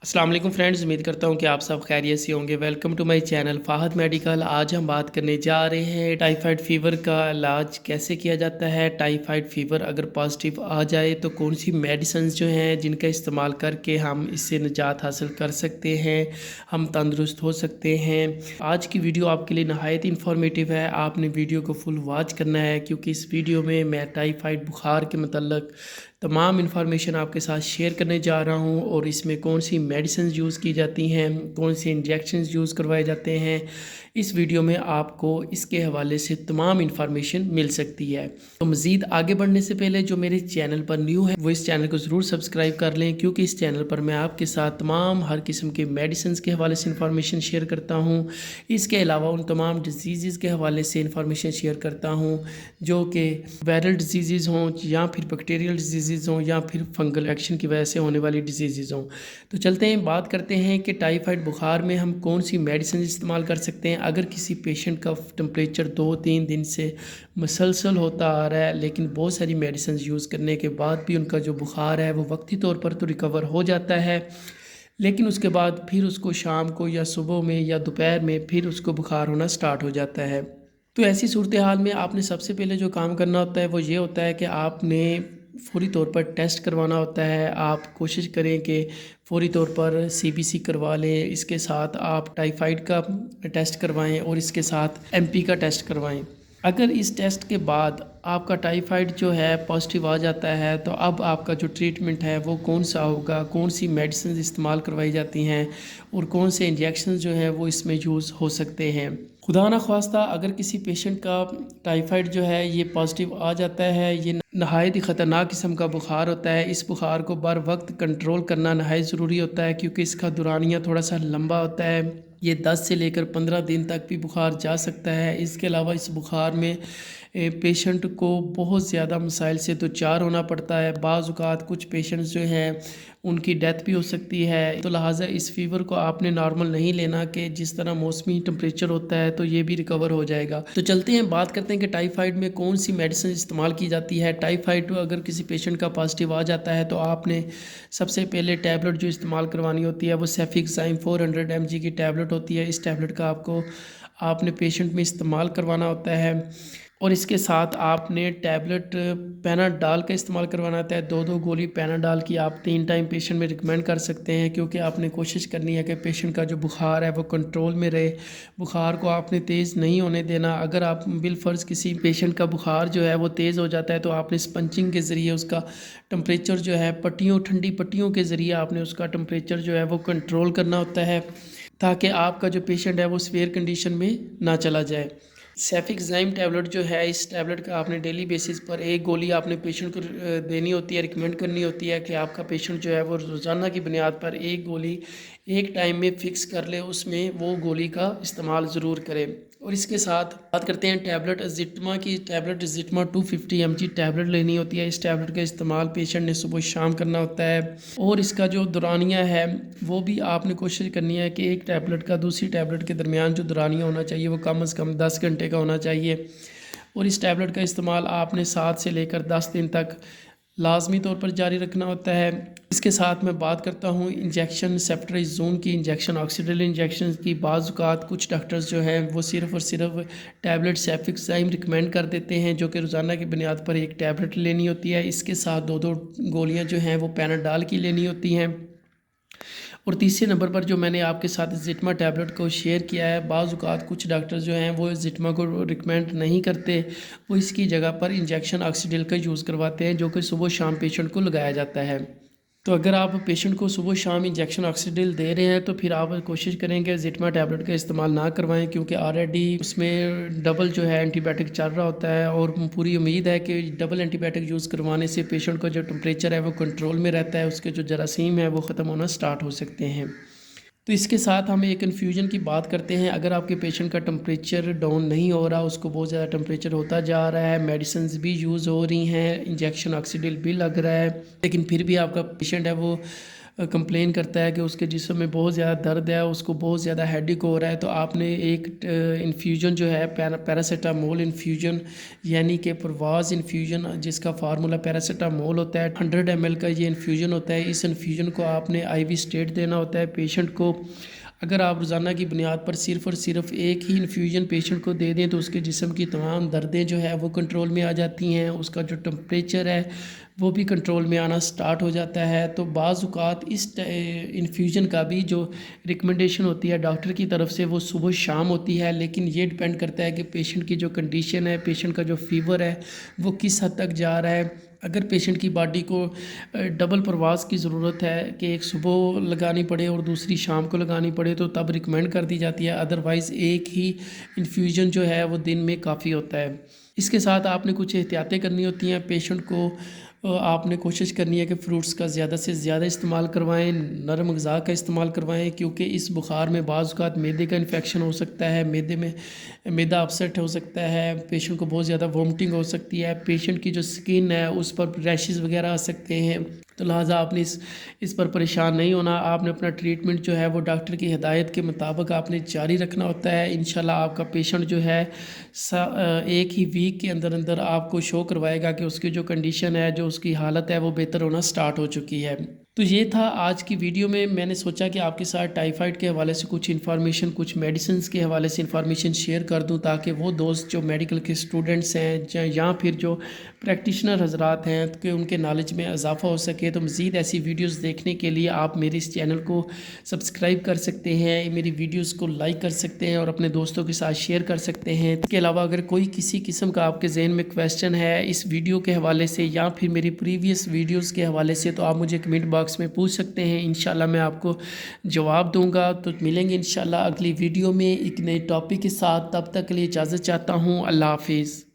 अस्सलाम वालेकुम फ्रेंड्स, उम्मीद करता हूँ कि आप सब खैरियत से होंगे। Welcome to my channel Fahad medical. आज हम बात करने जा रहे हैं टाइफाइड फ़ीवर का इलाज कैसे किया जाता है। टाइफाइड फ़ीवर अगर पॉजिटिव आ जाए तो कौन सी मेडिसिन जो हैं जिनका इस्तेमाल करके हम इससे निजात हासिल कर सकते हैं, हम तंदुरुस्त हो सकते हैं। आज की वीडियो आपके लिए नहायत इन्फॉर्मेटिव है, आपने वीडियो को फुल वॉच करना है क्योंकि इस वीडियो में मैं टाइफाइड बुखार के मतलब तमाम इन्फॉर्मेशन आपके साथ शेयर करने जा रहा हूं और इसमें कौन सी मेडिसिन यूज़ की जाती हैं, कौन से इंजेक्शंस यूज़ करवाए जाते हैं। इस वीडियो में आपको इसके हवाले से तमाम इन्फॉर्मेशन मिल सकती है। तो मज़ीद आगे बढ़ने से पहले जो मेरे चैनल पर न्यू है वो इस चैनल को ज़रूर सब्सक्राइब कर लें क्योंकि इस चैनल पर मैं आपके साथ तमाम हर किस्म के मेडिसिन के हवाले से इन्फॉर्मेशन शेयर करता हूँ। इसके अलावा उन तमाम डिजीज़ के हवाले से इन्फॉर्मेशन शेयर करता हूँ जो कि वायरल डिजीज़ हों या फिर बैक्टीरियल डिजीज़ हों या फिर फंगल एक्शन की वजह से होने वाली डिजीज़ हों। तो चलते हैं, बात करते हैं कि टाइफाइड बुखार में हम कौन सी मेडिसिन इस्तेमाल कर सकते हैं। अगर किसी पेशेंट का टेम्परेचर 2-3 दिन से मुसलसल होता आ रहा है लेकिन बहुत सारी मेडिसिन यूज़ करने के बाद भी उनका जो बुखार है वो वक्ती तौर पर तो रिकवर हो जाता है, लेकिन उसके बाद फिर उसको शाम को या सुबह में या दोपहर में फिर उसको बुखार होना स्टार्ट हो जाता है। तो ऐसी सूरत हाल में आपने सबसे पहले जो काम करना होता है वो ये होता है कि आपने फ़ौरी तौर पर टेस्ट करवाना होता है। आप कोशिश करें कि फ़ौरी तौर पर सीबीसी करवा लें, इसके साथ आप टाइफाइड का टेस्ट करवाएं और इसके साथ एमपी का टेस्ट करवाएं। अगर इस टेस्ट के बाद आपका टाइफाइड जो है पॉजिटिव आ जाता है तो अब आपका जो ट्रीटमेंट है वो कौन सा होगा, कौन सी मेडिसिन इस्तेमाल करवाई जाती हैं और कौन से इंजेक्शन जो हैं वो इसमें यूज़ हो सकते हैं। खुदा न ख्वास्ता अगर किसी पेशेंट का टाइफाइड जो है ये पॉजिटिव आ जाता है, ये नहायत ही ख़तरनाक किस्म का बुखार होता है। इस बुखार को बर वक्त कंट्रोल करना नहायत ज़रूरी होता है क्योंकि इसका दौरानिया थोड़ा सा लंबा होता है। ये 10 से लेकर 15 दिन तक भी बुखार जा सकता है। इसके अलावा इस बुखार में पेशेंट को बहुत ज़्यादा मसाइल से दो चार होना पड़ता है। बाज़ औक़ात कुछ पेशेंट्स जो हैं उनकी डेथ भी हो सकती है। तो लिहाजा इस फ़ीवर को आपने नॉर्मल नहीं लेना कि जिस तरह मौसमी टेम्परेचर होता है तो ये भी रिकवर हो जाएगा। तो चलते हैं, बात करते हैं कि टाइफाइड में कौन सी मेडिसिन इस्तेमाल की जाती है। टाइफाइड अगर किसी पेशेंट का पॉजिटिव आ जाता है तो आपने सबसे पहले टैबलेट जो इस्तेमाल करवानी होती है वो सेफिक्साइम 400 mg की टैबलेट होती है। इस टैबलेट का आपने पेशेंट में इस्तेमाल करवाना होता है और इसके साथ आपने टैबलेट पैनाडाल का इस्तेमाल करवाना होता है। 2-2 गोली पैनाडाल की आप 3 टाइम पेशेंट में रिकमेंड कर सकते हैं क्योंकि आपने कोशिश करनी है कि पेशेंट का जो बुखार है वो कंट्रोल में रहे। बुखार को आपने तेज़ नहीं होने देना। अगर आप बिलफ़र्ज़ किसी पेशेंट का बुखार जो है वो तेज़ हो जाता है तो आपने स्पंचिंग के ज़रिए उसका टेम्परेचर जो है ठंडी पट्टियों के ज़रिए आपने उसका टेम्परेचर जो है वो कंट्रोल करना होता है ताकि आपका जो पेशेंट है वो सीवियर कंडीशन में ना चला जाए। सेफिक्साइम टैबलेट जो है, इस टैबलेट का आपने डेली बेसिस पर एक गोली आपने पेशेंट को देनी होती है, रिकमेंड करनी होती है कि आपका पेशेंट जो है वो रोज़ाना की बुनियाद पर एक गोली एक टाइम में फ़िक्स कर ले, उसमें वो गोली का इस्तेमाल ज़रूर करें। और इसके साथ बात करते हैं टैबलेट अज़िट्मा की। टैबलेट अज़िट्मा 250 mg टैबलेट लेनी होती है। इस टैबलेट का इस्तेमाल पेशेंट ने सुबह शाम करना होता है और इसका जो दौरानिया है वो भी आपने कोशिश करनी है कि एक टैबलेट का दूसरी टैबलेट के दरमियान जो दौरानिया होना चाहिए वो कम से कम 10 घंटे का होना चाहिए। और इस टैबलेट का इस्तेमाल आपने 7 से लेकर 10 दिन तक लाजमी तौर पर जारी रखना होता है। इसके साथ मैं बात करता हूँ इंजेक्शन सेफ्ट्राइज़ोन की, इंजेक्शन ऑक्सीडिल इंजेक्शन की। बाज़ औक़ात कुछ डॉक्टर्स जो हैं वो सिर्फ़ और सिर्फ टैबलेट सेफिक्साइम रिकमेंड कर देते हैं जो कि रोज़ाना की बुनियाद पर एक टैबलेट लेनी होती है। इसके साथ 2-2 गोलियाँ जो हैं वो पैनाडाल की लेनी होती हैं। और तीसरे नंबर पर जो मैंने आपके साथ ज़िट्मा टैबलेट को शेयर किया है, बाज़ औक़ात कुछ डॉक्टर जो हैं वो ज़िट्मा को रिकमेंड नहीं करते, वो इसकी जगह पर इंजेक्शन ऑक्सीडिल का यूज़ करवाते हैं जो कि सुबह शाम पेशेंट को लगाया जाता है। तो अगर आप पेशेंट को सुबह शाम इंजेक्शन ऑक्सीडिल दे रहे हैं तो फिर आप कोशिश करेंगे ज़िट्मा टैबलेट का इस्तेमाल ना करवाएं क्योंकि ऑलरेडी उसमें डबल जो है एंटीबायोटिक चल रहा होता है और पूरी उम्मीद है कि डबल एंटीबायोटिक यूज़ करवाने से पेशेंट का जो टेम्परेचर है वो कंट्रोल में रहता है, उसके जो जरासीम है वो ख़त्म होना स्टार्ट हो सकते हैं। तो इसके साथ हम एक इन्फ्यूजन की बात करते हैं। अगर आपके पेशेंट का टेम्परेचर डाउन नहीं हो रहा, उसको बहुत ज़्यादा टेम्परेचर होता जा रहा है, मेडिसिन भी यूज़ हो रही हैं, इंजेक्शन ऑक्सीडिल भी लग रहा है, लेकिन फिर भी आपका पेशेंट है वो کمپلین کرتا ہے کہ اس کے جسم میں بہت زیادہ درد ہے، اس کو بہت زیادہ ہیڈیک ہو رہا ہے، تو آپ نے ایک انفیوژن جو ہے پیراسیٹامول انفیوژن یعنی کہ پرواز انفیوژن، جس کا فارمولا پیراسیٹامول ہوتا ہے 100 ml کا یہ انفیوژن ہوتا ہے، اس انفیوژن کو آپ نے آئی وی اسٹیٹ دینا ہوتا ہے پیشنٹ کو۔ اگر آپ روزانہ کی بنیاد پر صرف اور صرف ایک ہی انفیوژن پیشنٹ کو دے دیں تو اس کے جسم کی تمام دردیں جو ہے وہ کنٹرول میں آ جاتی ہیں، اس کا جو ٹمپریچر ہے وہ بھی کنٹرول میں آنا سٹارٹ ہو جاتا ہے۔ تو بعض اوقات اس انفیوژن کا بھی جو ریکمنڈیشن ہوتی ہے ڈاکٹر کی طرف سے وہ صبح شام ہوتی ہے، لیکن یہ ڈیپینڈ کرتا ہے کہ پیشنٹ کی جو کنڈیشن ہے، پیشنٹ کا جو فیور ہے وہ کس حد تک جا رہا ہے۔ اگر پیشنٹ کی باڈی کو ڈبل پرواز کی ضرورت ہے کہ ایک صبح لگانی پڑے اور دوسری شام کو لگانی پڑے تو تب ریکمینڈ کر دی جاتی ہے، ادروائز ایک ہی انفیوژن جو ہے وہ دن میں کافی ہوتا ہے۔ اس کے ساتھ آپ نے کچھ احتیاطیں کرنی ہوتی ہیں۔ پیشنٹ کو آپ نے کوشش کرنی ہے کہ فروٹس کا زیادہ سے زیادہ استعمال کروائیں، نرم غذا کا استعمال کروائیں، کیونکہ اس بخار میں بعض اوقات معدے کا انفیکشن ہو سکتا ہے، معدہ اپسیٹ ہو سکتا ہے، پیشنٹ کو بہت زیادہ وومٹنگ ہو سکتی ہے، پیشنٹ کی جو سکن ہے اس پر ریشز وغیرہ آ سکتے ہیں، تو لہٰذا آپ نے اس پر پریشان نہیں ہونا۔ آپ نے اپنا ٹریٹمنٹ جو ہے وہ ڈاکٹر کی ہدایت کے مطابق آپ نے جاری رکھنا ہوتا ہے۔ انشاءاللہ آپ کا پیشنٹ جو ہے ایک ہی ویک کے اندر اندر آپ کو شو کروائے گا کہ اس کی جو کنڈیشن ہے، جو اس کی حالت ہے وہ بہتر ہونا سٹارٹ ہو چکی ہے۔ تو یہ تھا آج کی ویڈیو میں نے سوچا کہ آپ کے ساتھ ٹائیفائڈ کے حوالے سے کچھ انفارمیشن، کچھ میڈیسنز کے حوالے سے انفارمیشن شیئر کر دوں، تاکہ وہ دوست جو میڈیکل کے اسٹوڈنٹس ہیں یا پھر جو پریکٹیشنر حضرات ہیں کہ ان کے نالج میں اضافہ ہو سکے۔ تو مزید ایسی ویڈیوز دیکھنے کے لیے آپ میرے اس چینل کو سبسکرائب کر سکتے ہیں، میری ویڈیوز کو لائک کر سکتے ہیں اور اپنے دوستوں کے ساتھ شیئر کر سکتے ہیں۔ اس کے علاوہ اگر کوئی کسی قسم کا آپ کے ذہن میں کویسچن ہے اس ویڈیو کے حوالے سے یا پھر میری پریویس ویڈیوز کے حوالے سے تو آپ مجھے کمنٹ باکس میں پوچھ سکتے ہیں، انشاءاللہ میں آپ کو جواب دوں گا۔ تو ملیں گے انشاءاللہ اگلی ویڈیو میں ایک نئے ٹاپک کے ساتھ، تب تک کے لیے اجازت چاہتا ہوں۔ اللہ حافظ۔